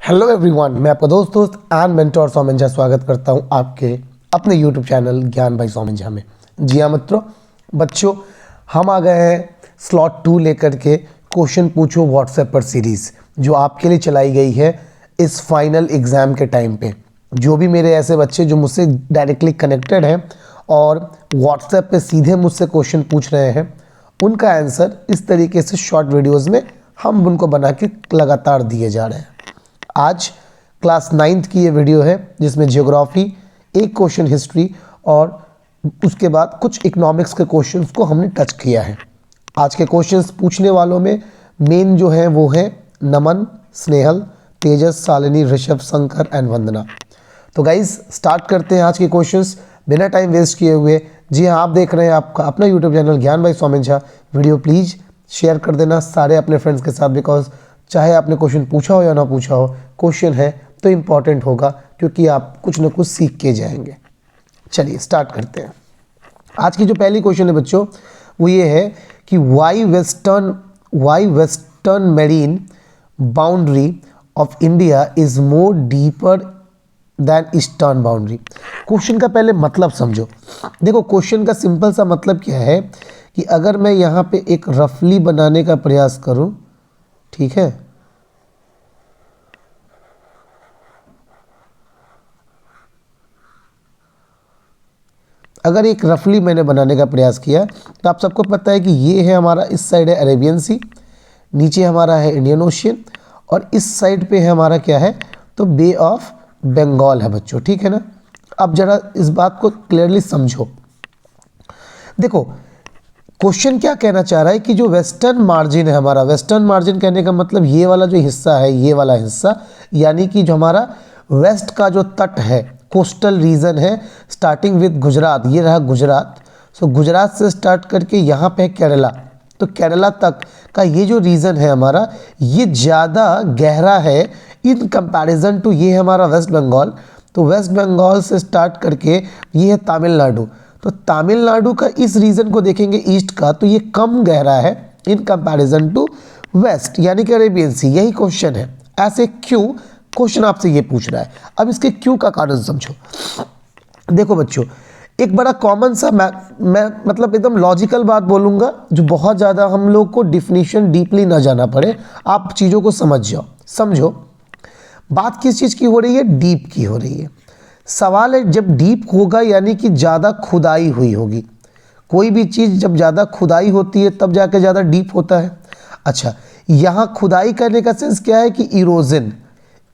Hello everyone, मैं आपका दोस्त एंड मेंटोर सौमन झा स्वागत करता हूं आपके अपने यूट्यूब चैनल ज्ञान भाई सौमन झा में। जी हाँ मित्रों, बच्चों, हम आ गए हैं स्लॉट 2 लेकर के क्वेश्चन पूछो व्हाट्सएप पर सीरीज़, जो आपके लिए चलाई गई है इस फाइनल एग्ज़ाम के टाइम पे। जो भी मेरे ऐसे बच्चे जो मुझसे डायरेक्टली कनेक्टेड हैं और व्हाट्सएप पे सीधे मुझसे क्वेश्चन पूछ रहे हैं, उनका आंसर इस तरीके से शॉर्ट वीडियोज़ में हम उनको बना के लगातार दिए जा रहे हैं। आज क्लास 9th की ये वीडियो है जिसमें ज्योग्राफी, एक क्वेश्चन हिस्ट्री और उसके बाद कुछ इकोनॉमिक्स के क्वेश्चंस को हमने टच किया है। आज के क्वेश्चंस पूछने वालों में मेन जो हैं वो हैं नमन, स्नेहल, तेजस, शालिनी, ऋषभ, शंकर एंड वंदना। तो गाइज स्टार्ट करते हैं आज के क्वेश्चंस बिना टाइम वेस्ट किए हुए। जी हाँ, आप देख रहे हैं आपका अपना यूट्यूब चैनल ज्ञान भाई सौमन झा। वीडियो प्लीज़ शेयर कर देना सारे अपने फ्रेंड्स के साथ, बिकॉज चाहे आपने क्वेश्चन पूछा हो या ना पूछा हो, क्वेश्चन है तो इम्पॉर्टेंट होगा क्योंकि आप कुछ ना कुछ सीख के जाएंगे। चलिए स्टार्ट करते हैं। आज की जो पहली क्वेश्चन है बच्चों वो ये है कि why western marine boundary of India is more deeper than eastern boundary. Question का पहले मतलब समझो। देखो, क्वेश्चन का सिंपल सा मतलब क्या है कि अगर मैं यहाँ पे एक रफली बनाने का प्रयास करूँ, ठीक है, अगर एक रफली मैंने बनाने का प्रयास किया तो आप सबको पता है कि ये है हमारा, इस साइड है अरेबियन सी, नीचे हमारा है इंडियन ओशियन और इस साइड पे है हमारा क्या है, तो बे ऑफ बंगाल है बच्चों, ठीक है ना। अब जरा इस बात को क्लियरली समझो। देखो, क्वेश्चन क्या कहना चाह रहा है कि जो वेस्टर्न मार्जिन है हमारा, वेस्टर्न मार्जिन कहने का मतलब ये वाला जो हिस्सा है, ये वाला हिस्सा, यानी कि जो हमारा वेस्ट का जो तट है, कोस्टल रीजन है स्टार्टिंग विद गुजरात, ये रहा गुजरात। सो गुजरात से स्टार्ट करके यहाँ पे केरला, तो केरला तक का ये जो रीजन है हमारा, ये ज़्यादा गहरा है इन कंपैरिजन टू ये है हमारा वेस्ट बंगाल। तो वेस्ट बंगाल से स्टार्ट करके ये है तमिलनाडु, तो तमिलनाडु का इस रीजन को देखेंगे ईस्ट का, तो ये कम गहरा है इन कंपैरिजन टू वेस्ट, यानी कि अरेबियन सी। यही क्वेश्चन है। ऐसे क्यों क्वेश्चन आपसे ये पूछ रहा है। अब इसके क्यों का कारण समझो। देखो बच्चों, एक बड़ा कॉमन सा मैं मतलब एकदम लॉजिकल बात बोलूँगा, जो बहुत ज़्यादा हम लोग को डिफिनीशन डीपली ना जाना पड़े, आप चीज़ों को समझ जाओ। समझो बात किस चीज़ की हो रही है, डीप की हो रही है। सवाल है जब डीप होगा यानी कि ज़्यादा खुदाई हुई होगी। कोई भी चीज़ जब ज़्यादा खुदाई होती है तब जाके ज़्यादा डीप होता है। अच्छा, यहाँ खुदाई करने का सेंस क्या है कि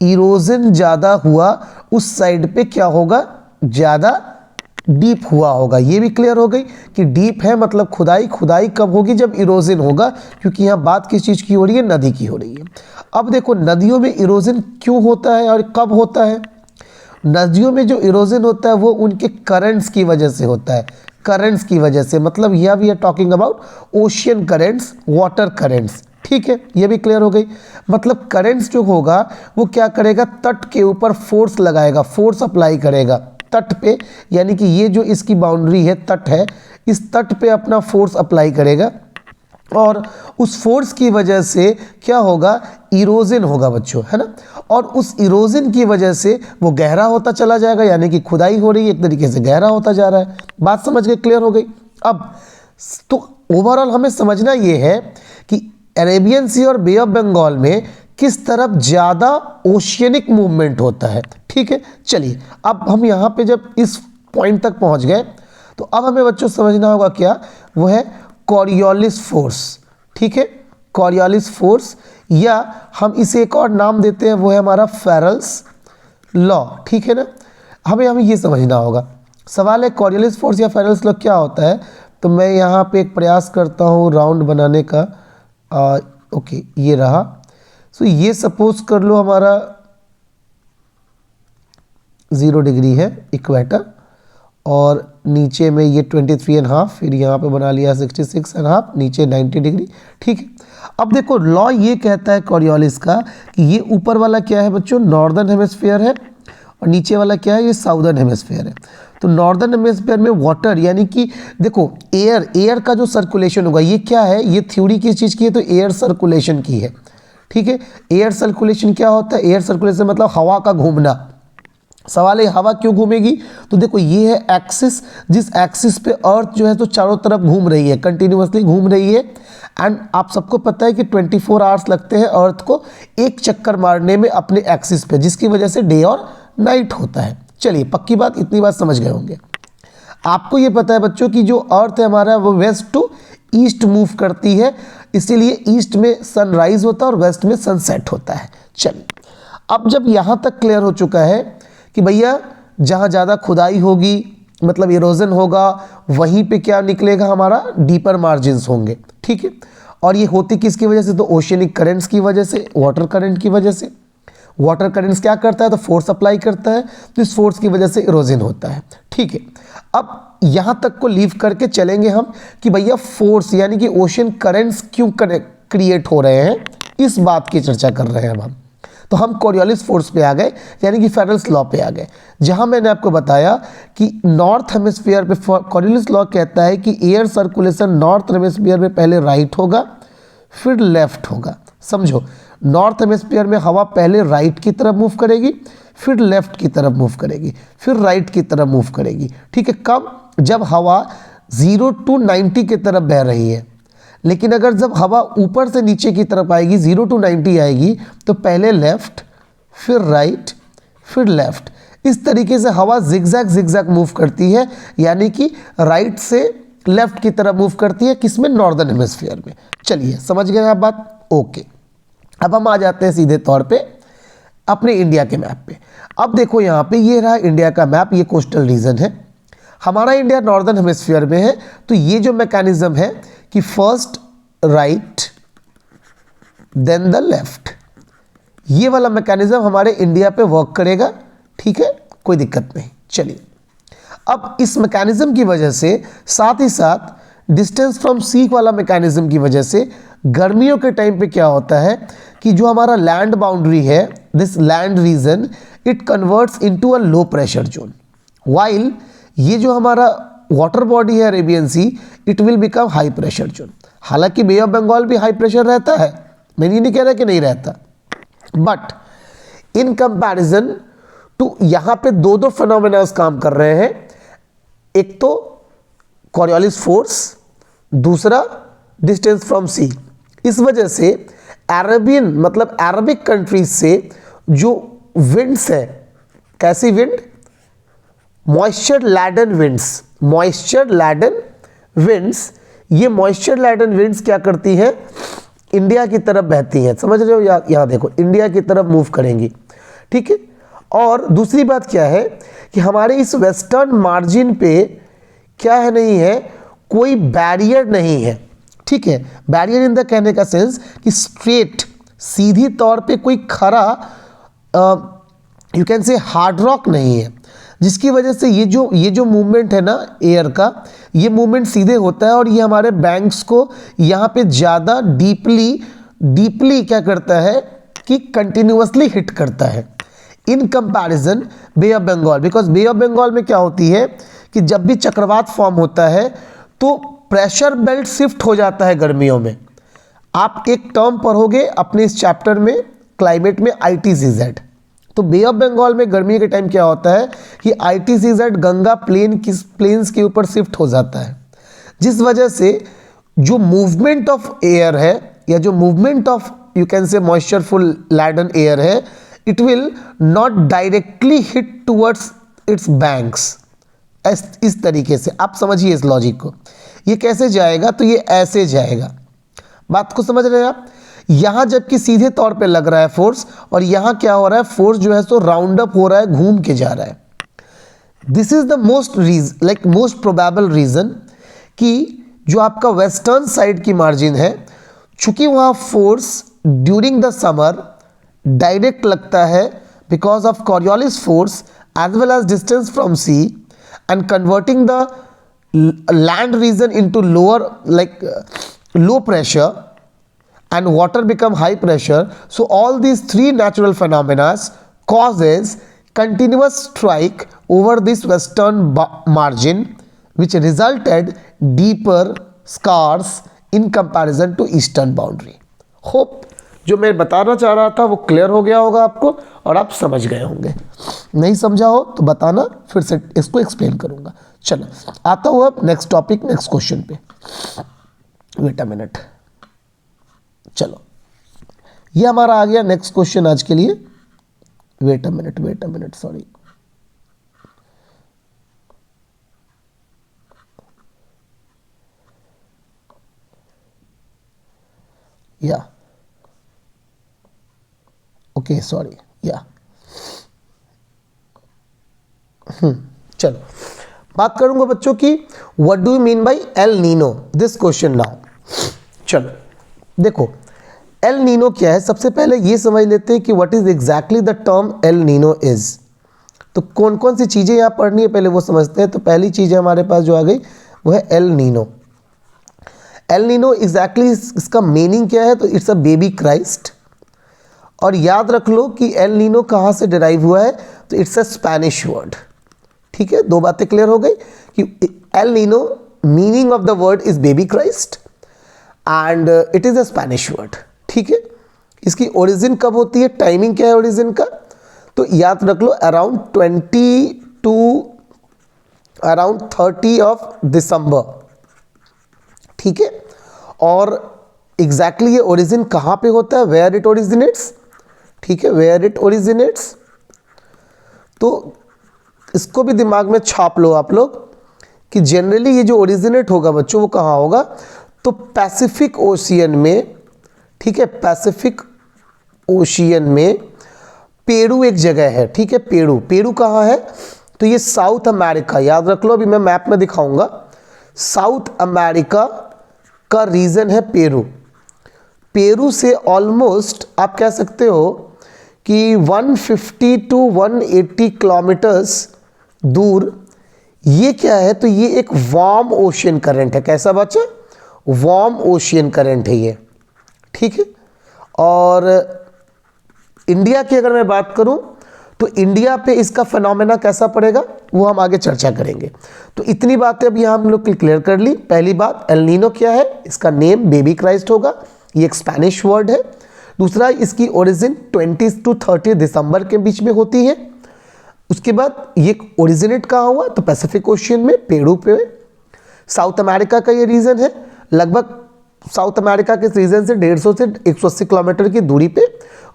इरोजन ज़्यादा हुआ उस साइड पे, क्या होगा, ज़्यादा डीप हुआ होगा। ये भी क्लियर हो गई कि डीप है मतलब खुदाई कब होगी, जब इरोजन होगा, क्योंकि यहाँ बात किस चीज़ की हो रही है, नदी की हो रही है। अब देखो, नदियों में इरोजन क्यों होता है और कब होता है। नदियों में जो इरोजन होता है वो उनके करंट्स की वजह से होता है। करंट्स की वजह से मतलब यह we are talking about ocean currents, water currents, ठीक है, ये भी क्लियर हो गई। मतलब करंट्स जो होगा वो क्या करेगा, तट के ऊपर फोर्स लगाएगा, फोर्स अप्लाई करेगा तट पे, यानी कि ये जो इसकी बाउंड्री है, तट है, इस तट पे अपना फोर्स अप्लाई करेगा और उस फोर्स की वजह से क्या होगा, इरोजन होगा बच्चों, है ना। और उस इरोजन की वजह से वो गहरा होता चला जाएगा, यानी कि खुदाई हो रही है, एक तरीके से गहरा होता जा रहा है। बात समझ गए, क्लियर हो गई। अब तो ओवरऑल हमें समझना ये है कि अरेबियन सी और बे ऑफ बंगाल में किस तरफ ज़्यादा ओशियनिक मूवमेंट होता है, ठीक है। चलिए, अब हम यहाँ पे जब इस पॉइंट तक पहुँच गए तो अब हमें बच्चों समझना होगा क्या, वो है कॉरियोलिस फोर्स, ठीक है, कॉरियोलिस फोर्स, या हम इसे एक और नाम देते हैं, वो है हमारा फेरल्स लॉ, ठीक है ना। हमें ये समझना होगा। सवाल है कॉरियोलिस फोर्स या फेरल्स लॉ क्या होता है। तो मैं यहाँ पे एक प्रयास करता हूँ राउंड बनाने का। ओके, ये रहा। सो ये सपोज कर लो हमारा 0 डिग्री है इक्वेटर, और नीचे में ये 23.5, फिर यहाँ पे बना लिया 66.5, नीचे 90 डिग्री, ठीक है। अब देखो, लॉ ये कहता है कॉरियोलिस का कि ये ऊपर वाला क्या है बच्चों, नॉर्दर्न हेमिस्फीयर है, और नीचे वाला क्या है, ये साउदर्न हेमिस्फीयर है। तो नॉर्दर्न हेमिस्फीयर में वाटर, यानी कि देखो एयर का जो सर्कुलेशन होगा, ये क्या है, ये थ्योरी किस चीज़ की है, तो एयर सर्कुलेशन की है, ठीक है। एयर सर्कुलेशन क्या होता है? एयर सर्कुलेशन मतलब हवा का घूमना। सवाल है हवा क्यों घूमेगी? तो देखो ये है एक्सिस, जिस एक्सिस पे अर्थ जो है तो चारों तरफ घूम रही है, कंटिन्यूअसली घूम रही है। एंड आप सबको पता है कि 24 आवर्स लगते हैं अर्थ को एक चक्कर मारने में अपने एक्सिस पे, जिसकी वजह से डे और नाइट होता है। चलिए पक्की बात, इतनी बात समझ गए होंगे। आपको ये पता है बच्चों की जो अर्थ है हमारा वो वेस्ट टू ईस्ट मूव करती है, इसीलिए ईस्ट में सनराइज होता है और वेस्ट में सनसेट होता है। चलिए अब जब यहाँ तक क्लियर हो चुका है कि भैया जहाँ ज़्यादा खुदाई होगी मतलब इरोजन होगा, वहीं पे क्या निकलेगा हमारा? डीपर मार्जिन्स होंगे, ठीक है। और ये होती किसकी वजह से? तो ओशियनिक करंट्स की वजह से, वाटर करंट की वजह से। वाटर करंट्स क्या करता है? तो फोर्स अप्लाई करता है, तो इस फोर्स की वजह से इरोजन होता है, ठीक है। अब यहाँ तक को लीव करके चलेंगे हम कि भैया फोर्स यानी कि ओशियन करंट्स क्यों क्रिएट हो रहे हैं, इस बात की चर्चा कर रहे हैं हम। तो हम कोरियोलिस फोर्स पे आ गए, यानी कि फेडरल्स लॉ पे आ गए, जहां मैंने आपको बताया कि नॉर्थ हेमिस्फीयर पे कोरियोलिस लॉ कहता है कि एयर सर्कुलेशन नॉर्थ हेमिस्फीयर में पहले राइट होगा फिर लेफ्ट होगा। समझो, नॉर्थ हेमिस्फीयर में हवा पहले राइट की तरफ मूव करेगी, फिर लेफ्ट की तरफ मूव करेगी, फिर राइट की तरफ मूव करेगी, ठीक है। कब? जब हवा 0 to 90 की तरफ बह रही है। लेकिन अगर जब हवा ऊपर से नीचे की तरफ आएगी, 0 to 90 आएगी, तो पहले लेफ्ट फिर राइट फिर लेफ्ट, इस तरीके से हवा जिगजैग मूव करती है, यानी कि राइट से लेफ्ट की तरफ मूव करती है, किसमें? नॉर्दर्न हेमिस्फीयर में। चलिए समझ गए आप बात? ओके। अब हम आ जाते हैं सीधे तौर पे अपने इंडिया के मैप पे। अब देखो यहाँ पे ये रहा इंडिया का मैप, ये कोस्टल रीजन है हमारा, इंडिया नॉर्दर्न हेमिस्फीयर में है। तो ये जो मैकेनिज्म है कि first right then the left, ये वाला मैकेनिज्म हमारे इंडिया पे वर्क करेगा, ठीक है, कोई दिक्कत नहीं। चलिए अब इस मैकेनिज्म की वजह से साथ ही साथ डिस्टेंस फ्रॉम सी वाला मैकेनिज्म की वजह से गर्मियों के टाइम पे क्या होता है कि जो हमारा लैंड बाउंड्री है, this land region it converts into a low pressure zone, while ये जो हमारा वाटर बॉडी है Arabian sea, it will become high pressure zone. हालांकि बे ऑफ बंगाल भी हाई प्रेशर रहता है, मैं ये नहीं कह रहा कि नहीं रहता, बट इन कंपैरिजन टू यहाँ पे दो फिनोमेना काम कर रहे हैं। एक तो कोरियोलिस फोर्स, दूसरा डिस्टेंस फ्रॉम सी। इस वजह से अरेबियन मतलब अरबिक कंट्रीज से जो विंड्स है, कैसी wind? Moisture laden winds, moisture laden winds. ये मॉइस्चर लैडन विंड्स क्या करती हैं? इंडिया की तरफ बहती हैं, समझ रहे हो? यहाँ देखो इंडिया की तरफ मूव करेंगी, ठीक है। और दूसरी बात क्या है कि हमारे इस वेस्टर्न मार्जिन पे क्या है? नहीं है, कोई बैरियर नहीं है, ठीक है। बैरियर इन द कहने का सेंस कि स्ट्रेट सीधी तौर पे कोई खरा यू कैन से हार्ड रॉक नहीं है, जिसकी वजह से ये जो मूवमेंट है ना एयर का, ये मूवमेंट सीधे होता है और ये हमारे बैंक्स को यहाँ पे ज़्यादा डीपली क्या करता है कि कंटिन्यूअसली हिट करता है in comparison bay of Bengal. Because bay of Bengal में क्या होती है कि जब भी चक्रवात फॉर्म होता है तो प्रेशर बेल्ट शिफ्ट हो जाता है गर्मियों में। आप एक टर्म पढ़ोगे अपने इस चैप्टर में क्लाइमेट में, ITCZ। तो बे ऑफ बंगाल में गर्मी के टाइम क्या होता है कि ITCZ गंगा प्लेन्स के ऊपर शिफ्ट हो जाता है, जिस वजह से जो मूवमेंट ऑफ एयर है या जो movement of you can say moisture full laden air है, it will not directly hit towards its banks. इस तरीके से आप समझिए इस लॉजिक को। ये कैसे जाएगा? तो ये ऐसे जाएगा। बात को समझ रहे हैं आप? यहाँ जबकि सीधे तौर पे लग रहा है फोर्स, और यहाँ क्या हो रहा है? फोर्स जो है सो राउंड अप हो रहा है, घूम के जा रहा है। This is the most probable region कि जो आपका वेस्टर्न साइड की मार्जिन है, चूंकि वहाँ force during the summer direct लगता है because of Coriolis force as well as distance from sea and converting the land region into low pressure and water become high pressure. So all these three natural phenomena causes continuous strike over this western margin, which resulted deeper scars in comparison to eastern boundary. Hope जो मैं बताना चाह रहा था वो clear हो गया होगा आपको और आप समझ गए होंगे। नहीं समझा हो तो बताना, फिर से इसको एक्सप्लेन करूंगा। चलो आता हूँ अब नेक्स्ट टॉपिक, नेक्स्ट क्वेश्चन पे। वेट अ मिनट, चलो ये हमारा आ गया नेक्स्ट क्वेश्चन आज के लिए। Wait a minute, sorry. Yeah okay, sorry, yeah चलो बात करूंगा बच्चों की what do you mean by El Nino, this question now. चलो देखो एल नीनो क्या है, सबसे पहले ये समझ लेते हैं कि what is exactly the term El Nino is. तो कौन कौन सी चीज़ें यहाँ पढ़नी है पहले वो समझते हैं। तो पहली चीज़ हमारे पास जो आ गई वो है El Nino. El Nino exactly इसका मीनिंग क्या है, तो इट्स अ बेबी क्राइस्ट। और याद रख लो कि एल नीनो कहाँ से डिराइव हुआ है, तो इट्स अ स्पेनिश वर्ड। ठीक है, दो बातें क्लियर हो गई कि El Nino meaning of the word is baby Christ and it is a Spanish word. ठीक है, इसकी ओरिजिन कब होती है, टाइमिंग क्या है ओरिजिन का, तो याद रख लो around 20 to around 30 of December. ठीक है, और एग्जैक्टली ये ओरिजिन कहाँ पे होता है, वेयर इट ओरिजिनेट्स। ठीक है, वेयर इट ओरिजिनेट्स, तो इसको भी दिमाग में छाप लो आप लोग कि जनरली ये जो ओरिजिनेट होगा बच्चों वो कहाँ होगा, तो पैसिफिक ओशियन में। ठीक है, पैसिफिक ओशियन में पेरू एक जगह है। ठीक है, पेरू कहाँ है, तो ये साउथ अमेरिका, याद रख लो, अभी मैं मैप में दिखाऊंगा। साउथ अमेरिका का रीजन है पेरू। पेरू से ऑलमोस्ट आप कह सकते हो कि 150 टू 180 किलोमीटर्स दूर ये क्या है, तो ये एक वार्म ओशियन करंट है। कैसा बच्चा, वार्म ओशियन करंट है ये। ठीक है, और इंडिया की अगर मैं बात करूं तो इंडिया पे इसका फिनोमेना कैसा पड़ेगा वो हम आगे चर्चा करेंगे। तो इतनी बातें अभी हम लोग क्लियर कर ली। पहली बात एल नीनो क्या है, इसका नेम बेबी क्राइस्ट होगा, ये एक स्पेनिश वर्ड है। दूसरा, इसकी ओरिजिन 20 टू 30 दिसंबर के बीच में होती है। उसके बाद ये ओरिजिनेट कहाँ हुआ, तो पैसिफिक ओशियन में, पेरू पे। साउथ अमेरिका का ये रीजन है, लगभग साउथ अमेरिका के रीजन से 150 से 180 किलोमीटर की दूरी पे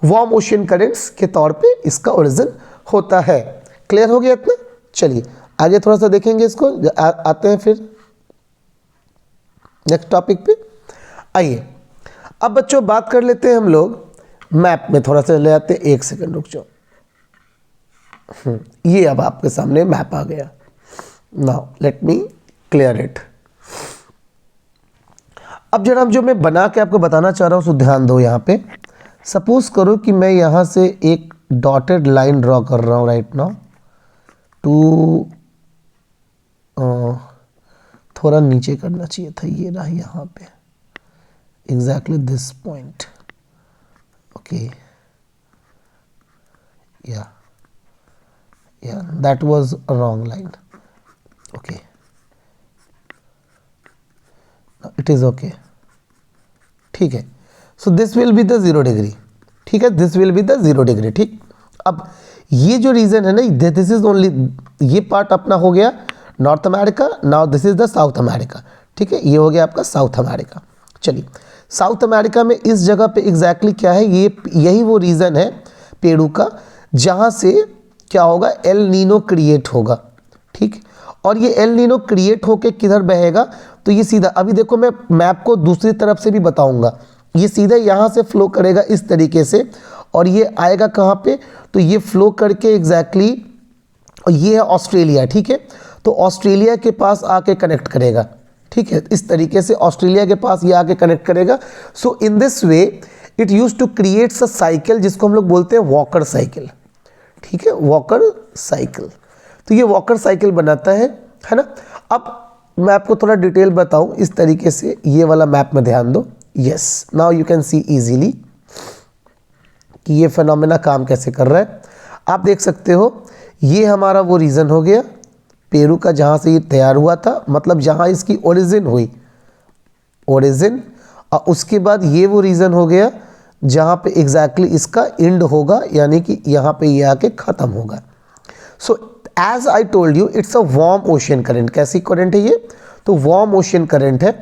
वार्म ओशियन करेंट्स के तौर पे इसका ओरिजिन होता है। क्लियर हो गया इतना। चलिए आगे थोड़ा सा देखेंगे इसको, आते हैं फिर नेक्स्ट टॉपिक पे। आइए अब बच्चों बात कर लेते हैं हम लोग मैप में, थोड़ा सा ले आते हैं, एक सेकंड रुक जाओ। ये अब आपके सामने मैप आ गया। Now let me clear it. अब जरा जो मैं बना के आपको बताना चाह रहा हूँ सो ध्यान दो। यहाँ पे सपोज करो कि मैं यहाँ से एक डॉटेड लाइन ड्रॉ कर रहा हूँ राइट नाउ टू, थोड़ा नीचे करना चाहिए था, ये रहा यहाँ पे एग्जैक्टली दिस पॉइंट। ओके, या that was a wrong line. Okay, it is okay. ठीक है, so this will be the 0 degree. ठीक है, this will be the 0 degree. ठीक, अब ये जो रीजन है ना, दिस इज ओनली, ये पार्ट अपना हो गया north America. Now this is the south America. ठीक है, ये हो गया आपका साउथ अमेरिका। चलिए साउथ अमेरिका में इस जगह पे एग्जैक्टली क्या है, ये यही वो रीजन है पेरू का जहाँ से क्या होगा, एल नीनो क्रिएट होगा। ठीक, और ये एल नीनो क्रिएट होके किधर बहेगा, तो ये सीधा, अभी देखो मैं मैप को दूसरी तरफ से भी बताऊंगा, ये सीधा यहाँ से फ्लो करेगा इस तरीके से, और ये आएगा कहाँ पे, तो ये फ्लो करके एग्जैक्टली, ये है ऑस्ट्रेलिया। ठीक है, तो ऑस्ट्रेलिया के पास आके कनेक्ट करेगा। ठीक है, इस तरीके से ऑस्ट्रेलिया के पास ये आके कनेक्ट करेगा। So in this way it use to creates a cycle जिसको हम लोग बोलते हैं वॉकर साइकिल। ठीक है, वॉकर साइकिल, तो ये वॉकर साइकिल बनाता है ना। अब मैं आपको थोड़ा डिटेल बताऊं इस तरीके से, ये वाला मैप में ध्यान दो। Yes, now you can see easily कि ये फिनोमेना काम कैसे कर रहा है। आप देख सकते हो ये हमारा वो रीजन हो गया पेरू का जहाँ से ये तैयार हुआ था, मतलब जहाँ इसकी ओरिजिन हुई, ओरिजिन। और उसके बाद ये वो रीजन हो गया जहाँ पे एग्जैक्टली इसका एंड होगा, यानी कि यहाँ पे ये आके ख़त्म होगा। So as I told you it's a warm ocean current. कैसी करंट है ये? तो वार्म ओशियन करंट है।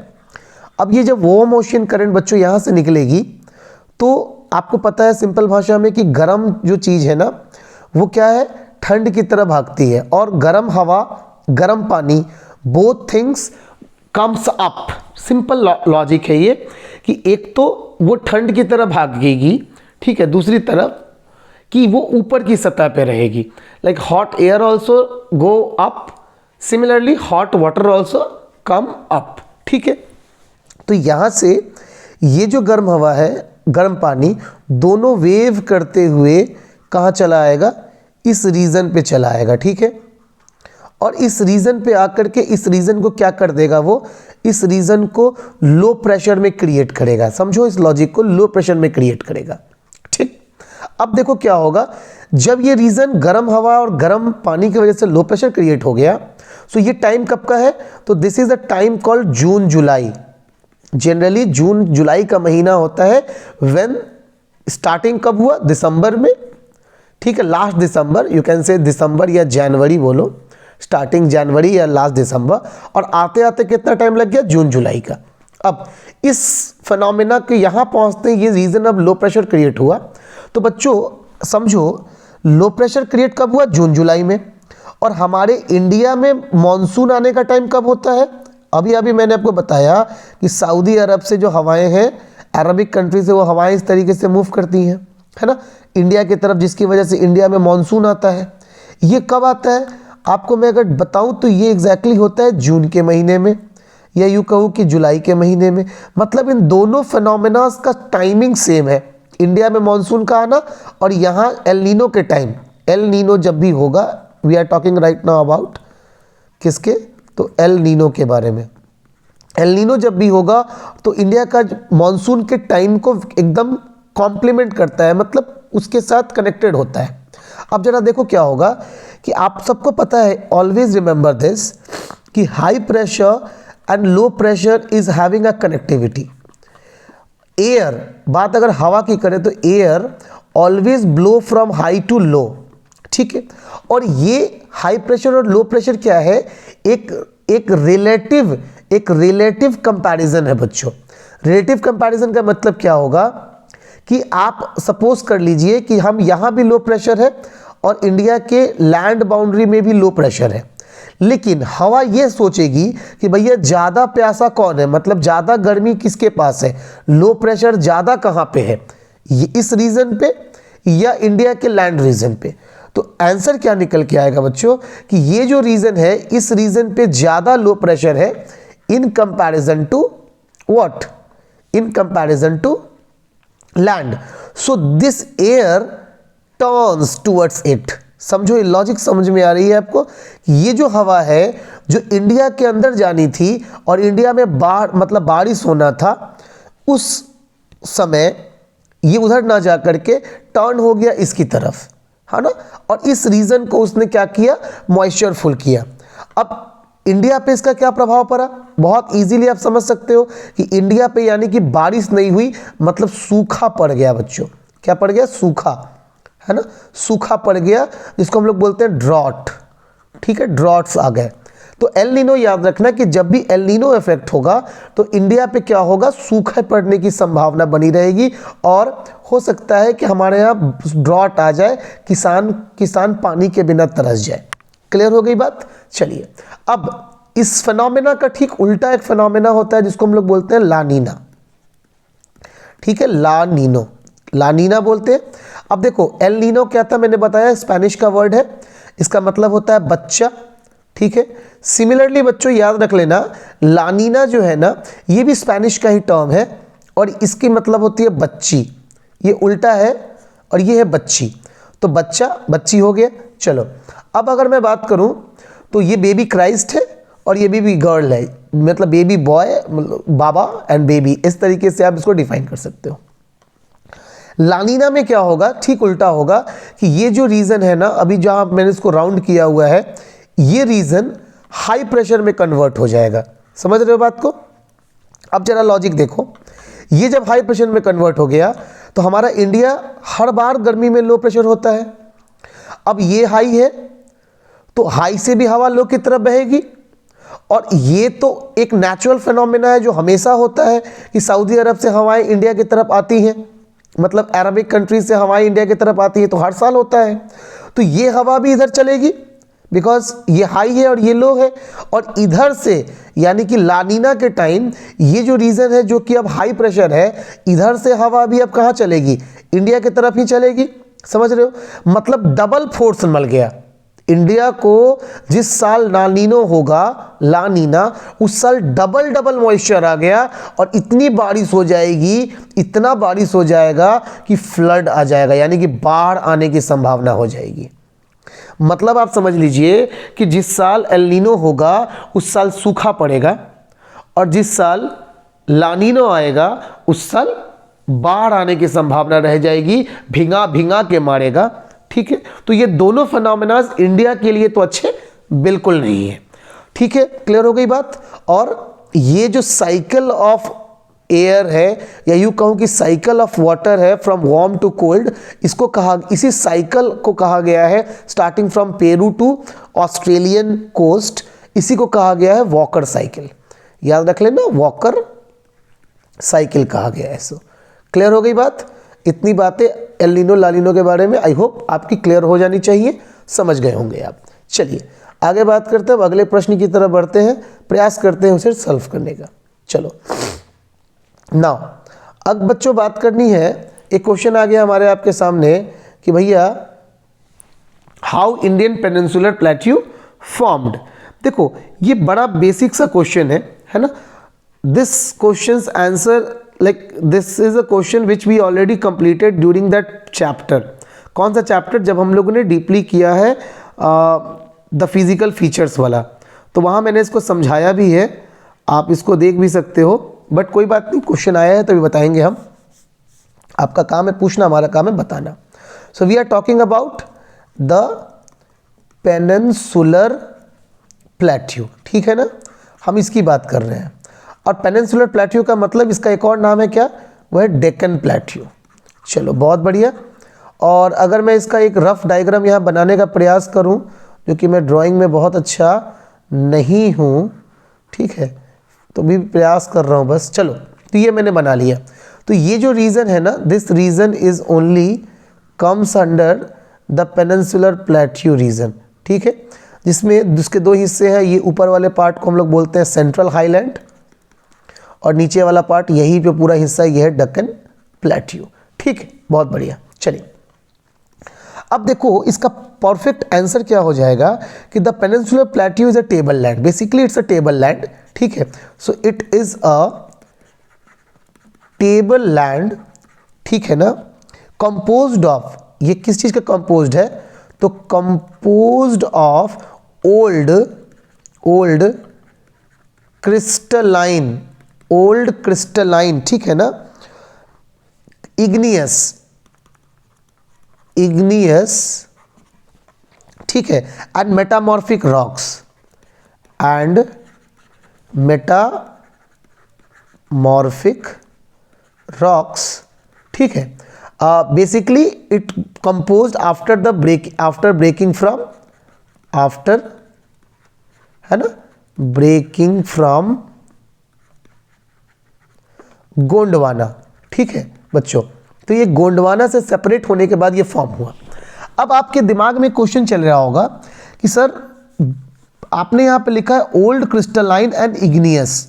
अब ये जब वार्म ओशियन करंट बच्चों यहाँ से निकलेगी तो आपको पता है सिंपल भाषा में कि गर्म जो चीज़ है ना वो क्या है, ठंड की तरह भागती है, और गर्म हवा गर्म पानी both things comes up. Simple logic है ये कि एक तो वो ठंड की तरह भागेगी, ठीक है, दूसरी तरफ कि वो ऊपर की सतह पे रहेगी। Like hot air also go up, similarly hot water also come up, ठीक है। तो यहाँ से ये जो गर्म हवा है, गर्म पानी, दोनों वेव करते हुए कहाँ चला आएगा? इस रीजन पे चला आएगा, ठीक है। और इस रीजन पे आकर के इस रीजन को क्या कर देगा? वो इस रीजन को लो प्रेशर में क्रिएट करेगा। समझो इस लॉजिक को, लो प्रेशर में क्रिएट करेगा, ठीक। अब देखो क्या होगा, जब ये रीजन गर्म हवा और गर्म पानी की वजह से लो प्रेशर क्रिएट हो गया, सो ये टाइम कब का है? तो this is the time called June July. Generally जून जुलाई का महीना होता है व्हेन स्टार्टिंग कब हुआ? दिसंबर में, ठीक है, लास्ट दिसंबर, यू कैन से दिसंबर या जनवरी बोलो, स्टार्टिंग जनवरी या लास्ट दिसंबर, और आते आते कितना टाइम लग गया? जून जुलाई का। अब इस फिनोमेना के यहाँ पहुँचते ये रीजन अब लो प्रेशर क्रिएट हुआ। तो बच्चों समझो लो प्रेशर क्रिएट कब हुआ? जून जुलाई में। और हमारे इंडिया में मॉनसून आने का टाइम कब होता है? अभी अभी मैंने आपको बताया कि सऊदी अरब से जो हवाएं हैं, अरबिक कंट्री से वो हवाएं इस तरीके से मूव करती हैं, है ना, इंडिया की तरफ, जिसकी वजह से इंडिया में मॉनसून आता है। ये कब आता है आपको मैं अगर बताऊं तो ये एग्जैक्टली होता है जून के महीने में, या यूँ कहूँ कि जुलाई के महीने में। मतलब इन दोनों फिनोमेनास का टाइमिंग सेम है, इंडिया में मॉनसून का आना और यहाँ एल नीनो के टाइम। एल नीनो जब भी होगा, we are talking right now about किसके? तो एल नीनो के बारे में। एल नीनो जब भी होगा तो इंडिया का मॉनसून के टाइम को एकदम कॉम्प्लीमेंट करता है, मतलब उसके साथ कनेक्टेड होता है। अब जरा देखो क्या होगा कि आप सबको पता है, ऑलवेज रिमेंबर दिस, कि high pressure and low pressure is having a connectivity. Air, बात अगर हवा की करें तो air always blow from high to low, ठीक है। और ये हाई प्रेशर और लो प्रेशर क्या है? एक रिलेटिव कंपैरिजन है बच्चों। रिलेटिव कंपैरिजन का मतलब क्या होगा कि आप सपोज कर लीजिए कि हम यहाँ भी लो प्रेशर है और इंडिया के लैंड बाउंड्री में भी लो प्रेशर है, लेकिन हवा ये सोचेगी कि भैया ज़्यादा प्यासा कौन है, मतलब ज़्यादा गर्मी किसके पास है, लो प्रेशर ज़्यादा कहाँ पे है, ये इस रीजन पे या इंडिया के लैंड रीजन पे। तो आंसर क्या निकल के आएगा बच्चों कि ये जो रीजन है, इस रीजन पे ज़्यादा लो प्रेशर है in comparison to what? In comparison to land. So this air turns towards it. समझो ये लॉजिक समझ में आ रही है आपको? ये जो हवा है जो इंडिया के अंदर जानी थी और इंडिया में मतलब बारिश होना था, उस समय ये उधर ना जा करके टर्न हो गया इसकी तरफ, है ना, और इस रीजन को उसने क्या किया? मॉइस्चरफुल किया। अब इंडिया पे इसका क्या प्रभाव पड़ा? बहुत इजीली आप समझ सकते हो कि इंडिया पे यानी कि बारिश नहीं हुई, मतलब सूखा पड़ गया बच्चों। क्या पड़ गया? सूखा, है ना, सूखा पड़ गया, जिसको हम लोग बोलते हैं ड्रॉट, ठीक है, ड्रॉट्स आ गए। तो एल नीनो याद रखना कि जब भी एल नीनो इफेक्ट होगा तो इंडिया पे क्या होगा? सूखा पड़ने की संभावना बनी रहेगी और हो सकता है कि हमारे यहाँ ड्रॉट आ जाए, किसान पानी के बिना तरस जाए। क्लियर हो गई बात? चलिए, अब इस फिनोमेना का ठीक उल्टा एक फिनोमेना होता है जिसको हम लोग बोलते हैं ला नीना, ठीक है, ला नीनो, ला नीना बोलते हैं। अब देखो एल नीनो क्या था, मैंने बताया स्पेनिश का वर्ड है, इसका मतलब होता है बच्चा, ठीक है। सिमिलरली बच्चों याद रख लेना, लानीना जो है ना ये भी स्पेनिश का ही टर्म है और इसकी मतलब होती है बच्ची। ये उल्टा है और ये है बच्ची, तो बच्चा बच्ची हो गया। चलो अब अगर मैं बात करूं तो ये बेबी क्राइस्ट है और ये बेबी गर्ल है, मतलब बेबी बॉय, मतलब बाबा एंड बेबी, इस तरीके से आप इसको डिफाइन कर सकते हो। लानीना में क्या होगा? ठीक उल्टा होगा कि ये जो रीजन है ना, अभी जहां मैंने इसको राउंड किया हुआ है, ये रीजन हाई प्रेशर में कन्वर्ट हो जाएगा। समझ रहे हो बात को? अब जरा लॉजिक देखो, ये जब हाई प्रेशर में कन्वर्ट हो गया तो हमारा इंडिया हर बार गर्मी में लो प्रेशर होता है। अब ये हाई है तो हाई से भी हवा लो की तरफ बहेगी, और ये तो एक नेचुरल फिनोमेना है जो हमेशा होता है कि सऊदी अरब से हवाएं इंडिया की तरफ आती हैं, मतलब अरबिक कंट्रीज से हवाएं इंडिया की तरफ आती हैं, तो हर साल होता है। तो ये हवा भी इधर चलेगी बिकॉज ये हाई है और ये लो है, और इधर से यानी कि लानीना के टाइम ये जो रीजन है जो कि अब हाई प्रेशर है, इधर से हवा भी अब कहाँ चलेगी, इंडिया की तरफ ही चलेगी। समझ रहे हो, मतलब डबल फोर्स मिल गया इंडिया को। जिस साल लानीनो होगा, लानीना, उस साल डबल डबल मॉइस्चर आ गया और इतनी बारिश हो जाएगी, इतना बारिश हो जाएगा कि फ्लड आ जाएगा, यानी कि बाढ़ आने की संभावना हो जाएगी। मतलब आप समझ लीजिए कि जिस साल एल नीनो होगा उस साल सूखा पड़ेगा, और जिस साल लानीनो आएगा उस साल बाढ़ आने की संभावना रह जाएगी, भिंगा भिंगा के मारेगा। ठीक है, तो ये दोनों फिनोमेना इंडिया के लिए तो अच्छे बिल्कुल नहीं है। ठीक है, क्लियर हो गई बात। और ये जो साइकिल ऑफ एयर है, या यूँ कहूँ कि साइकिल ऑफ वाटर है फ्रॉम वार्म टू कोल्ड, इसको कहा, इसी साइकिल को कहा गया है starting from Peru to Australian coast, इसी को कहा गया है वॉकर साइकिल। याद रख लेना, वॉकर साइकिल कहा गया है। सो क्लियर हो गई बात। इतनी बातें एल नीनो लानीनो के बारे में आई होप आपकी क्लियर हो जानी चाहिए, समझ गए होंगे आप। चलिए आगे बात करते हैं, अगले प्रश्न की तरफ बढ़ते हैं, प्रयास करते हैं उसे सॉल्व करने का। चलो नाउ अब बच्चों बात करनी है, एक क्वेश्चन आ गया हमारे आपके सामने कि भैया how Indian peninsular plateau formed. देखो ये बड़ा बेसिक सा क्वेश्चन है ना। This questions answer like this is a question which we already completed during that chapter। कौन सा चैप्टर, जब हम लोगों ने डीपली किया है द फिजिकल फीचर्स वाला, तो वहाँ मैंने इसको समझाया भी है, आप इसको देख भी सकते हो। बट कोई बात नहीं, क्वेश्चन आया है तो भी बताएंगे हम। आपका काम है पूछना, हमारा काम है बताना। So we are talking about the peninsular plateau, ठीक है ना, हम इसकी बात कर रहे हैं। और पेनिनसुलर प्लेट्यू का मतलब इसका एक और नाम है क्या, वह है डेक्कन प्लेट्यू। चलो बहुत बढ़िया। और अगर मैं इसका एक रफ डायग्राम यहाँ बनाने का प्रयास करूँ, जो कि मैं ड्राइंग में बहुत अच्छा नहीं हूँ, ठीक है, तो भी प्रयास कर रहा हूँ बस। चलो तो ये मैंने बना लिया। तो ये जो रीजन है ना, this region is only comes under the peninsular plateau region, ठीक है, जिसमें जिसके दो हिस्से हैं। ये ऊपर वाले पार्ट को हम लोग बोलते हैं सेंट्रल हाईलैंड, और नीचे वाला पार्ट यही पे पूरा हिस्सा ये है डेक्कन प्लेट्यू। ठीक है, बहुत बढ़िया। चलिए अब देखो इसका परफेक्ट आंसर क्या हो जाएगा कि the peninsular plateau is a table land, basically it's a table land. ठीक है, so it is a table land, ठीक है ना, कंपोज्ड ऑफ, ये किस चीज का कंपोज्ड है, तो composed of old crystalline, old crystalline, ठीक है ना, इग्नियस, ठीक है, and metamorphic rocks, and metamorphic rocks, ठीक है। Basically it composed after breaking from, after, है ना, ब्रेकिंग फ्रॉम गोंडवाना, ठीक है बच्चों। तो ये गोंडवाना से सेपरेट होने के बाद ये फॉर्म हुआ। अब आपके दिमाग में क्वेश्चन चल रहा होगा कि सर आपने यहाँ पे लिखा है ओल्ड क्रिस्टलाइन एंड इग्नियस,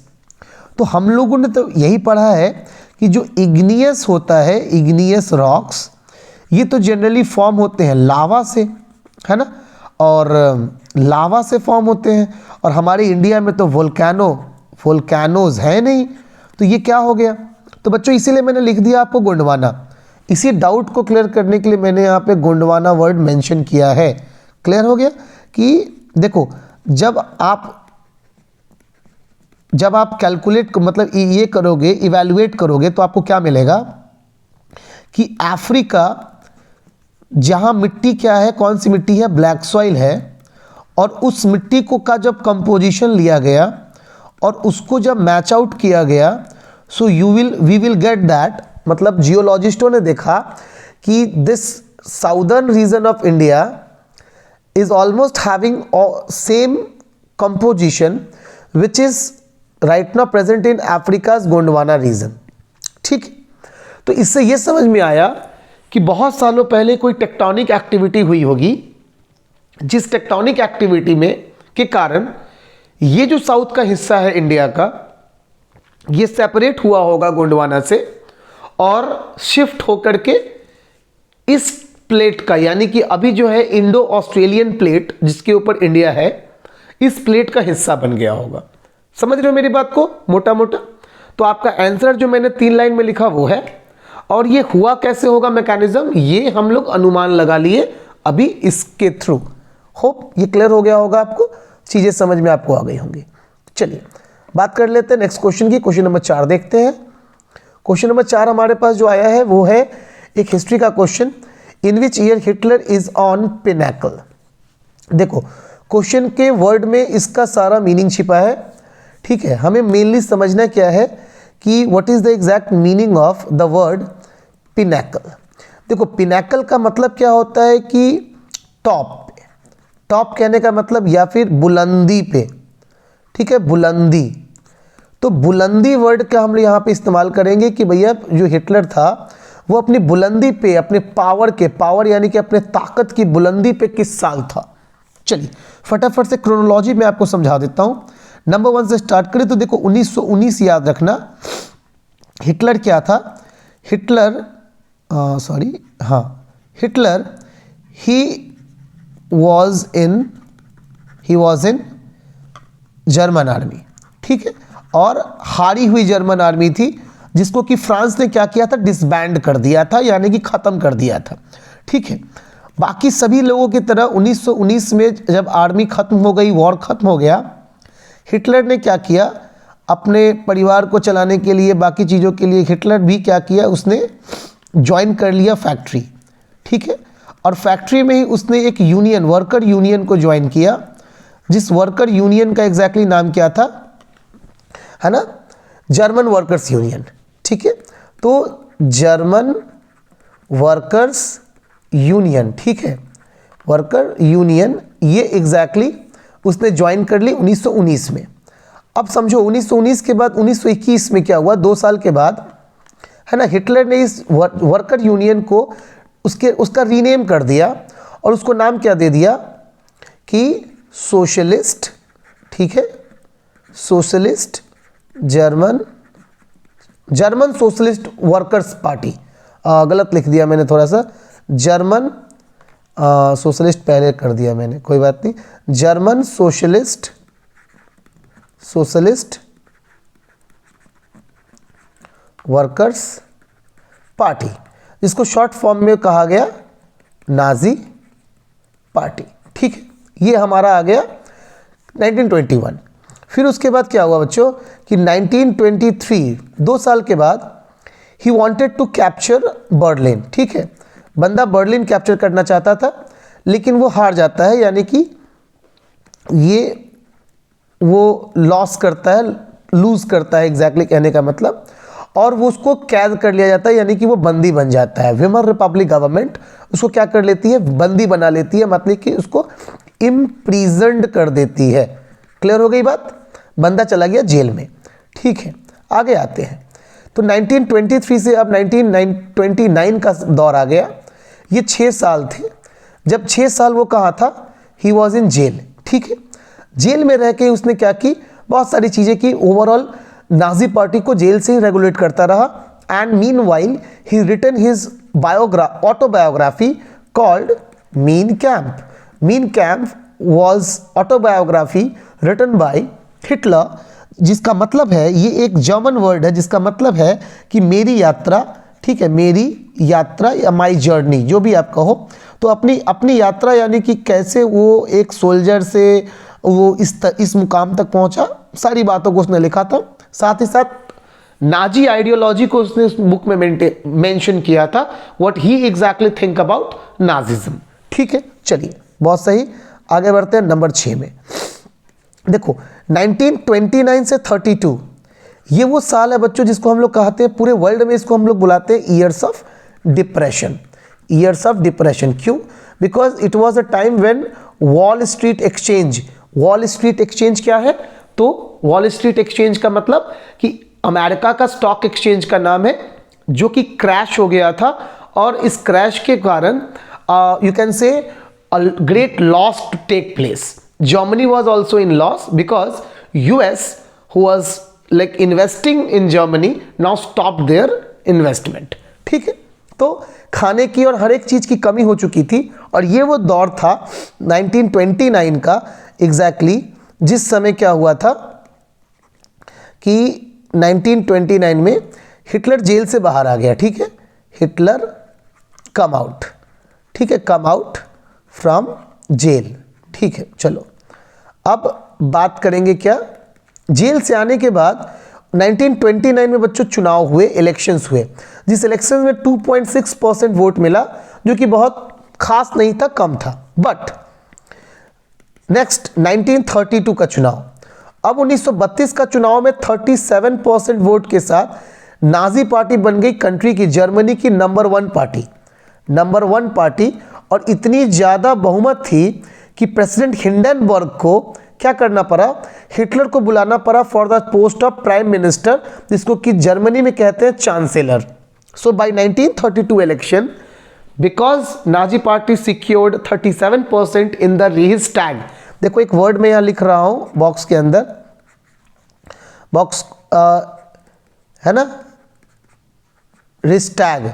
तो हम लोगों ने तो यही पढ़ा है कि जो इग्नियस होता है, इग्नियस रॉक्स, ये तो जनरली फॉर्म होते हैं लावा से, है ना, और लावा से फॉर्म होते हैं, और हमारे इंडिया में तो वोल्केनोज है नहीं, तो ये क्या हो गया। तो बच्चों इसीलिए मैंने लिख दिया आपको गोंडवाना, इसी डाउट को क्लियर करने के लिए मैंने यहाँ पे गोंडवाना वर्ड मेंशन किया है। क्लियर हो गया कि देखो जब आप कैलकुलेट मतलब ये करोगे, इवैल्यूएट करोगे, तो आपको क्या मिलेगा कि अफ्रीका, जहाँ मिट्टी क्या है, कौन सी मिट्टी है, ब्लैक सॉइल है, और उस मिट्टी को का जब कंपोजिशन लिया गया और उसको जब मैच आउट किया गया, so we will get that, मतलब जियोलॉजिस्टों ने देखा कि this southern region of India is almost having same composition which is right now present in Africa's Gondwana region. ठीक, तो इससे यह समझ में आया कि बहुत सालों पहले कोई टेक्टोनिक एक्टिविटी हुई होगी, जिस टेक्टोनिक एक्टिविटी में के कारण ये जो साउथ का हिस्सा है इंडिया का, ये सेपरेट हुआ होगा गोंडवाना से और शिफ्ट होकर के इस प्लेट का, यानी कि अभी जो है इंडो ऑस्ट्रेलियन प्लेट जिसके ऊपर इंडिया है, इस प्लेट का हिस्सा बन गया होगा। समझ रहे हो मेरी बात को मोटा मोटा? तो आपका आंसर जो मैंने 3 लाइन में लिखा वो है। और ये हुआ कैसे होगा मैकेनिज्म, ये हम लोग अनुमान लगा लिए अभी इसके थ्रू। होप ये क्लियर हो गया होगा आपको, चीजें समझ में आपको आ गई होंगी। चलिए बात कर लेते हैं नेक्स्ट क्वेश्चन की। क्वेश्चन नंबर 4 देखते हैं। क्वेश्चन नंबर 4 हमारे पास जो आया है वो है एक हिस्ट्री का question. In which year Hitler is on pinnacle. देखो क्वेश्चन के वर्ड में इसका सारा मीनिंग छिपा है। ठीक है, हमें मेनली समझना क्या है कि what is the exact meaning of the word pinnacle. देखो पिनैकल का मतलब क्या होता है कि टॉप, टॉप कहने का मतलब या फिर बुलंदी पे। ठीक है, बुलंदी। तो बुलंदी वर्ड का हम यहाँ पे इस्तेमाल करेंगे कि भैया जो हिटलर था वो अपनी बुलंदी पे, अपने पावर यानी कि अपने ताकत की बुलंदी पे किस साल था। चलिए फटाफट से क्रोनोलॉजी में आपको समझा देता हूँ। नंबर 1 से स्टार्ट करें तो देखो 1919 याद रखना। हिटलर क्या था? Hitler Hitler he was in German army. ठीक है, और हारी हुई जर्मन आर्मी थी जिसको कि फ्रांस ने क्या किया था, डिसबैंड कर दिया था, यानी कि ख़त्म कर दिया था। ठीक है, बाकी सभी लोगों की तरह 1919 में जब आर्मी ख़त्म हो गई, वॉर ख़त्म हो गया, हिटलर ने क्या किया, अपने परिवार को चलाने के लिए, बाकी चीज़ों के लिए हिटलर भी क्या किया, उसने ज्वाइन कर लिया फैक्ट्री। ठीक है, और फैक्ट्री में ही उसने एक यूनियन, वर्कर यूनियन को ज्वाइन किया, जिस वर्कर यूनियन का एग्जैक्टली नाम क्या था, है ना, जर्मन वर्कर्स यूनियन। ठीक है, तो जर्मन वर्कर्स यूनियन, ठीक है, वर्कर यूनियन, ये एग्जैक्टली उसने ज्वाइन कर ली 1919 में। अब समझो 1919 के बाद 1921 में क्या हुआ, 2 साल के बाद, है ना, हिटलर ने इस वर्कर यूनियन को उसका रीनेम कर दिया और उसको नाम क्या दे दिया कि सोशलिस्ट। ठीक है, socialist German socialist workers party. गलत लिख दिया मैंने थोड़ा सा, जर्मन सोशलिस्ट पहले कर दिया मैंने, कोई बात नहीं। जर्मन सोशलिस्ट वर्कर्स पार्टी, जिसको शॉर्ट फॉर्म में कहा गया नाजी पार्टी। ठीक है, ये हमारा आ गया 1921। फिर उसके बाद क्या हुआ बच्चों कि 1923, 2 साल के बाद, he wanted to capture Berlin. ठीक है, बंदा बर्लिन कैप्चर करना चाहता था, लेकिन वो हार जाता है, यानी कि वो लॉस करता है, लूज करता है एग्जैक्टली कहने का मतलब, और वो उसको कैद कर लिया जाता है, यानी कि वो बंदी बन जाता है। वेमर रिपब्लिक गवर्नमेंट उसको क्या कर लेती है, बंदी बना लेती है, मतलब कि उसको इम्प्रीजन्ड कर देती है। क्लियर हो गई बात, बंदा चला गया जेल में। ठीक है, आगे आते हैं तो 1923 से अब 1929 का दौर आ गया। ये 6 साल थे, जब 6 साल वो कहाँ था, ही वॉज इन जेल। ठीक है, जेल में रह के उसने क्या की, बहुत सारी चीज़ें की। ओवरऑल नाजी पार्टी को जेल से ही रेगुलेट करता रहा। And meanwhile he written his autobiography called Mein Kampf. Mein Kampf was autobiography written by Hitler, जिसका मतलब है, ये एक जर्मन वर्ड है जिसका मतलब है कि मेरी यात्रा। ठीक है, मेरी यात्रा या माई जर्नी, जो भी आप कहो। तो अपनी यात्रा, यानी कि कैसे वो एक सोल्जर से वो इस मुकाम तक पहुंचा, सारी बातों को उसने लिखा था। साथ ही साथ नाजी आइडियोलॉजी को उसने उस बुक में मेंशन किया था, what he exactly think about Nazism. ठीक है, चलिए बहुत सही, आगे बढ़ते हैं नंबर 6 में। देखो 1929 से 32 ये वो साल है बच्चों जिसको हम लोग कहते हैं, पूरे वर्ल्ड में इसको हम लोग बुलाते हैं years of depression. Years of depression क्यों? Because it was a time when Wall Street exchange, Wall Street exchange क्या है? तो वॉल स्ट्रीट एक्सचेंज का मतलब कि अमेरिका का स्टॉक एक्सचेंज का नाम है, जो कि क्रैश हो गया था, और इस क्रैश के कारण यू कैन से a great loss to take place. Germany was also in loss because US, who was like investing in Germany, now stopped their investment. ठीक है, तो खाने की और हर एक चीज की कमी हो चुकी थी, और ये वो दौर था 1929 का एग्जैक्टली, जिस समय क्या हुआ था कि 1929 में हिटलर जेल से बाहर आ गया। ठीक है, हिटलर कम आउट, ठीक है, कम आउट फ्रॉम जेल। ठीक है, चलो अब बात करेंगे क्या, जेल से आने के बाद 1929 में बच्चों चुनाव हुए, इलेक्शंस हुए, जिस इलेक्शन में 2.6% वोट मिला, जो कि बहुत खास नहीं था, कम था। बट नेक्स्ट 1932 का चुनाव, अब 1932 का चुनाव में 37% वोट के साथ नाजी पार्टी बन गई कंट्री की, जर्मनी की नंबर 1 पार्टी, नंबर 1 पार्टी, और इतनी ज़्यादा बहुमत थी कि प्रेसिडेंट हिंडनबर्ग को क्या करना पड़ा, हिटलर को बुलाना पड़ा for the post of prime minister, जिसको कि जर्मनी में कहते हैं chancellor. So by 1932 election, because Nazi party secured 37% in the Reichstag. देखो एक वर्ड मैं यहाँ लिख रहा हूँ बॉक्स के अंदर, बॉक्स है ना, रिस्टैग।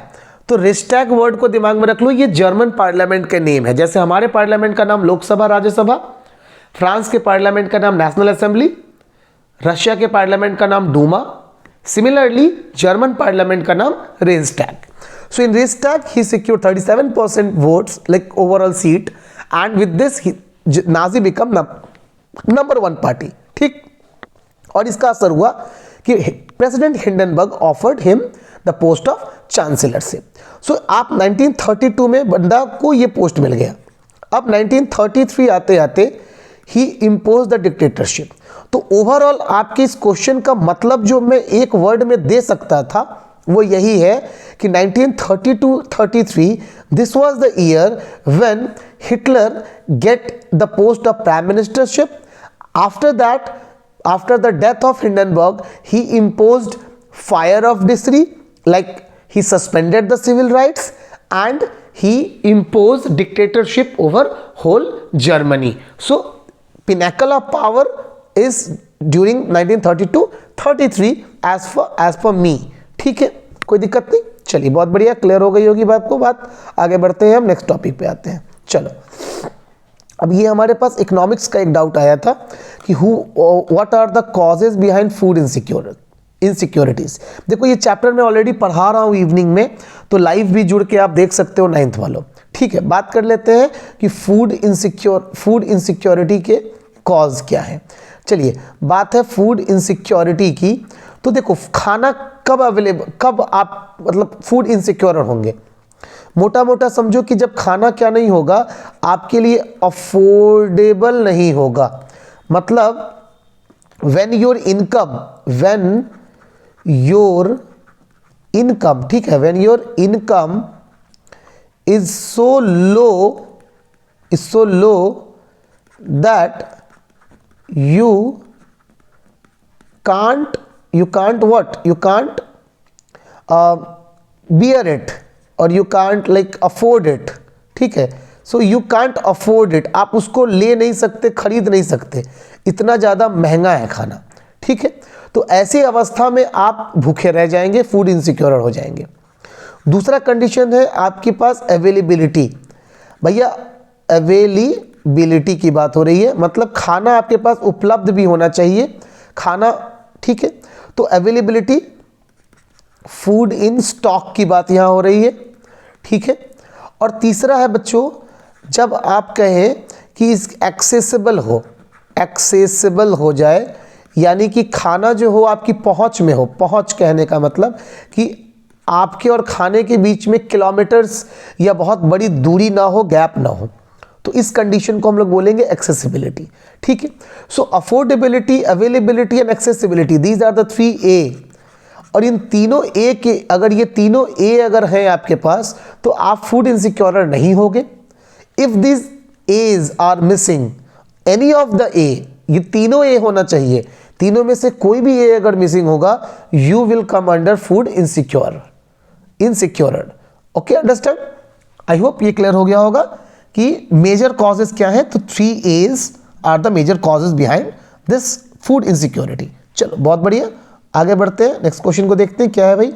तो रिस्टैग वर्ड को दिमाग में रख लो, ये जर्मन पार्लियामेंट का नेम है। जैसे हमारे पार्लियामेंट का नाम लोकसभा, राज्यसभा, फ्रांस के पार्लियामेंट का नाम नेशनल असेंबली, रशिया के पार्लियामेंट का नाम डूमा, सिमिलरली जर्मन पार्लियामेंट का नाम Reichstag. So in Reichstag he secured 37% votes like overall seat, and with this Nazi become number 1 party. ठीक, और इसका असर हुआ कि president Hindenburg offered him the post of chancellorship. So आप 1932 में बंदा को ये पोस्ट मिल गया। अब 1933 आते आते ही इम्पोज द डिक्टेटरशिप। तो ओवरऑल आपके इस क्वेश्चन का मतलब जो मैं एक वर्ड में दे सकता था वो यही है कि 1932-33 this was the year when Hitler get the post of prime ministership. After that, after the death of Hindenburg, he imposed fire of decree, like he suspended the civil rights and he imposed dictatorship over whole Germany. So pinnacle of power is during 1932-33 as per me. ठीक है, कोई दिक्कत नहीं। चलिए बहुत बढ़िया, clear हो गई होगी बात को। बात आगे बढ़ते हैं, हम नेक्स्ट टॉपिक पे आते हैं। चलो अब ये हमारे पास इकोनॉमिक्स का एक डाउट आया था कि what are the causes behind food insecurities. देखो ये चैप्टर मैं ऑलरेडी पढ़ा रहा हूँ इवनिंग में, तो लाइव भी जुड़ के आप देख सकते हो 9th वालों। ठीक है, बात कर लेते हैं कि फूड इनसिक्योरिटी के कॉज क्या है। चलिए बात है फूड इनसिक्योरिटी की। तो देखो खाना कब आप मतलब फूड इनसिक्योर होंगे, मोटा मोटा समझो कि जब खाना क्या नहीं होगा, आपके लिए अफोर्डेबल नहीं होगा। मतलब व्हेन योर इनकम, ठीक है, when your income is so low that you can't bear it और you can't like afford it। ठीक है, so you can't afford it, आप उसको ले नहीं सकते, खरीद नहीं सकते, इतना ज़्यादा महंगा है खाना। ठीक है, तो ऐसी अवस्था में आप भूखे रह जाएंगे, फूड इनसिक्योर हो जाएंगे। दूसरा कंडीशन है आपके पास अवेलेबिलिटी। भैया अवेलेबिलिटी की बात हो रही है, मतलब खाना आपके पास उपलब्ध भी होना चाहिए खाना। ठीक है, तो अवेलेबिलिटी, फूड इन स्टॉक की बात यहाँ हो रही है। ठीक है, और तीसरा है बच्चों, जब आप कहें कि इस एक्सेसिबल हो जाए, यानी कि खाना जो हो आपकी पहुंच में हो। पहुंच कहने का मतलब कि आपके और खाने के बीच में किलोमीटर्स या बहुत बड़ी दूरी ना हो, गैप ना हो। तो इस कंडीशन को हम लोग बोलेंगे एक्सेसिबिलिटी। ठीक है, so affordability, availability and accessibility, these are the 3 A. और इन तीनों ए के, अगर ये तीनों ए अगर हैं आपके पास, तो आप फूड इनसिक्योर नहीं होगे। If this A's are missing, any of the A, ये तीनों ए होना चाहिए, तीनों में से कोई भी ए अगर मिसिंग होगा, you will come under food insecure, insecured. Okay, understand? I hope ये क्लियर हो गया होगा कि मेजर कॉजेज क्या है। तो 3 A's are the major causes behind this food insecurity. चलो बहुत बढ़िया, आगे बढ़ते हैं, नेक्स्ट क्वेश्चन को देखते हैं क्या है भाई।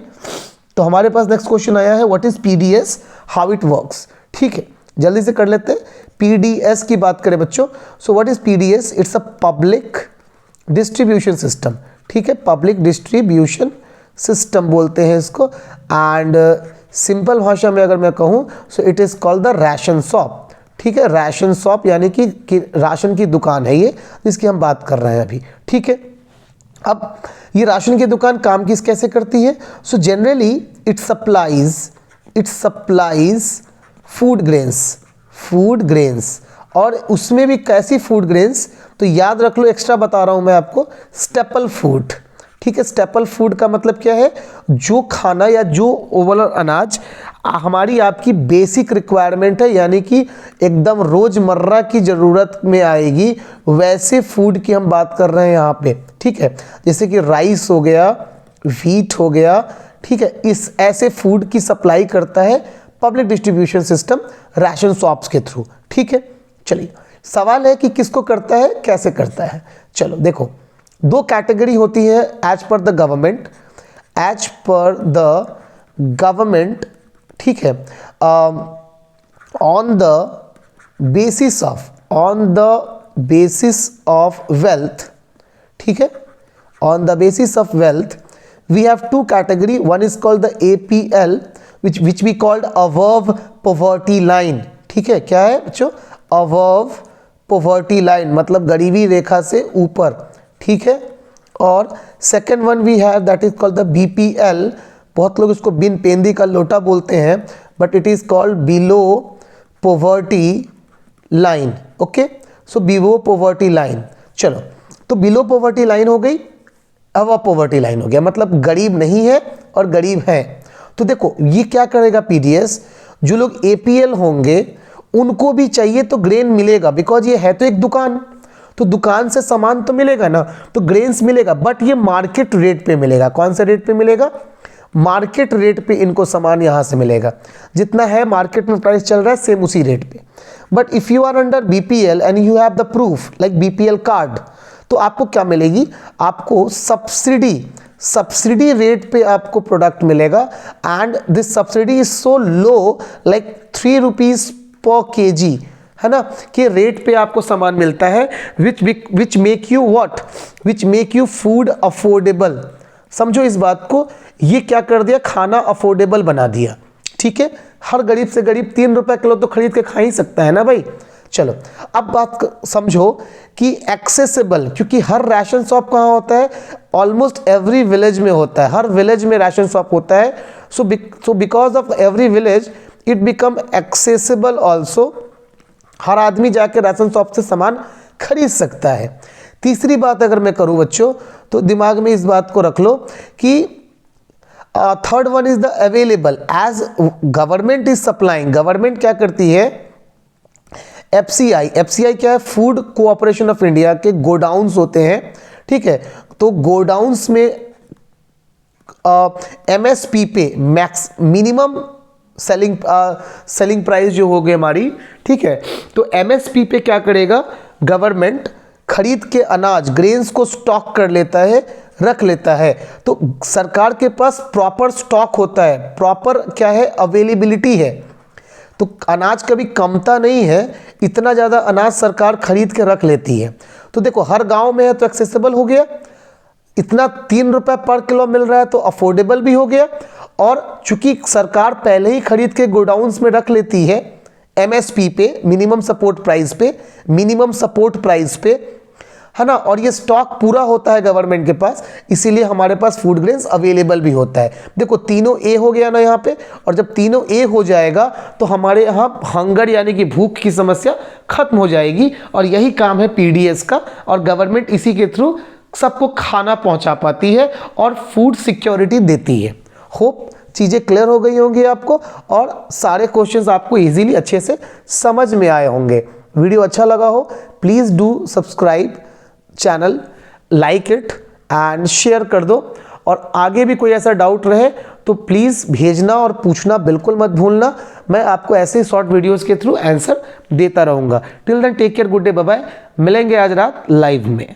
तो हमारे पास नेक्स्ट क्वेश्चन आया है, what is PDS, how it works. ठीक है, जल्दी से कर लेते हैं। पीडीएस की बात करें बच्चों, so what is PDS? It's a public distribution system. ठीक है, पब्लिक डिस्ट्रीब्यूशन सिस्टम बोलते हैं इसको। एंड सिंपल भाषा में अगर मैं कहूँ, so it is called the ration shop. ठीक है, राशन शॉप यानी कि राशन की दुकान है ये, जिसकी हम बात कर रहे हैं अभी। ठीक है, अब ये राशन की दुकान काम किस कैसे करती है? So generally it supplies food grains, और उसमें भी कैसी फूड ग्रेन्स? तो याद रख लो, एक्स्ट्रा बता रहा हूं मैं आपको, स्टेपल फूड। ठीक है, स्टेपल फूड का मतलब क्या है? जो खाना या जो ओवरऑल अनाज हमारी आपकी बेसिक रिक्वायरमेंट है, यानी कि एकदम रोज़मर्रा की ज़रूरत में आएगी, वैसे फूड की हम बात कर रहे हैं यहाँ पे। ठीक है, जैसे कि राइस हो गया, व्हीट हो गया। ठीक है, इस ऐसे फूड की सप्लाई करता है public distribution system ration shops के थ्रू। ठीक है, चलिए सवाल है कि किसको करता है, कैसे करता है। चलो देखो, 2 कैटेगरी होती है एज पर द गवर्नमेंट। ठीक है, on the basis of wealth. ठीक है, on the basis of wealth we have 2 category, one is called the APL which we called above poverty line। ठीक है, क्या है बच्चों? above poverty line मतलब गरीबी रेखा से ऊपर। ठीक है, और second one we have that is called the BPL, बहुत लोग इसको बिन पेंदी का लोटा बोलते हैं, but it is called below poverty line. Okay, so below poverty line. चलो, तो बिलो पोवर्टी लाइन हो गई, अब पोवर्टी लाइन हो गया, मतलब गरीब नहीं है और गरीब है। तो देखो ये क्या करेगा पीडीएस, जो लोग APL होंगे उनको भी चाहिए तो ग्रेन मिलेगा, बिकॉज ये है तो एक दुकान, तो दुकान से सामान तो मिलेगा ना, तो ग्रेन्स मिलेगा, बट ये मार्केट रेट पे मिलेगा। कौन से रेट पे मिलेगा? मार्केट रेट पे इनको सामान यहाँ से मिलेगा, जितना है मार्केट में प्राइस चल रहा है सेम उसी रेट पे। But if you are under BPL and you have the proof like BPL card, तो आपको क्या मिलेगी? आपको सब्सिडी रेट पे आपको प्रोडक्ट मिलेगा, and this subsidy is so low like 3 rupees पर kg, है ना, कि रेट पे आपको सामान मिलता है, which make you food affordable. समझो इस बात को, ये क्या कर दिया? खाना अफोर्डेबल बना दिया। ठीक है, हर गरीब से गरीब 3 रुपए किलो तो खरीद के खा ही सकता है ना भाई। चलो अब बात समझो कि एक्सेसिबल, क्योंकि हर राशन शॉप कहाँ होता है? ऑलमोस्ट एवरी विलेज में होता है, हर विलेज में राशन शॉप होता है। So because of every village it become accessible also, हर आदमी जाके राशन शॉप से सामान खरीद सकता है। तीसरी बात अगर मैं करूं बच्चों, तो दिमाग में इस बात को रख लो कि third one is the available, as government is supplying. Government क्या करती है? FCI क्या है? फूड कोऑपरेशन ऑफ इंडिया के गोडाउन्स होते हैं। ठीक है, तो गोडाउन्स में MSP पे मैक्स मिनिमम सेलिंग प्राइस जो हो गई हमारी। ठीक है, तो MSP पे क्या करेगा? गवर्नमेंट खरीद के अनाज ग्रेन्स को स्टॉक कर लेता है, रख लेता है। तो सरकार के पास प्रॉपर स्टॉक होता है, प्रॉपर क्या है? अवेलेबिलिटी है। तो अनाज कभी कमता नहीं है, इतना ज़्यादा अनाज सरकार खरीद के रख लेती है। तो देखो हर गांव में है तो एक्सेसिबल हो गया, इतना 3 रुपए पर किलो मिल रहा है तो अफोर्डेबल भी हो गया, और चूंकि सरकार पहले ही खरीद के गोडाउन्स में रख लेती है MSP पे, मिनिमम सपोर्ट प्राइस पे, है ना, और ये स्टॉक पूरा होता है गवर्नमेंट के पास, इसीलिए हमारे पास फूड ग्रेन्स अवेलेबल भी होता है। देखो तीनों ए हो गया ना यहाँ पे, और जब तीनों ए हो जाएगा तो हमारे यहाँ हंगर यानी कि भूख की समस्या खत्म हो जाएगी, और यही काम है पीडीएस का, और गवर्नमेंट इसी के थ्रू सबको खाना पहुंचा पाती है और फूड सिक्योरिटी देती है। होप चीज़ें क्लियर हो गई होंगी आपको, और सारे क्वेश्चंस आपको इजीली अच्छे से समझ में आए होंगे। वीडियो अच्छा लगा हो please do subscribe channel, like it and share कर दो, और आगे भी कोई ऐसा डाउट रहे तो प्लीज़ भेजना और पूछना बिल्कुल मत भूलना। मैं आपको ऐसे शॉर्ट वीडियोस के थ्रू आंसर देता रहूँगा। Till then take care, good day, bye bye. मिलेंगे आज रात लाइव में।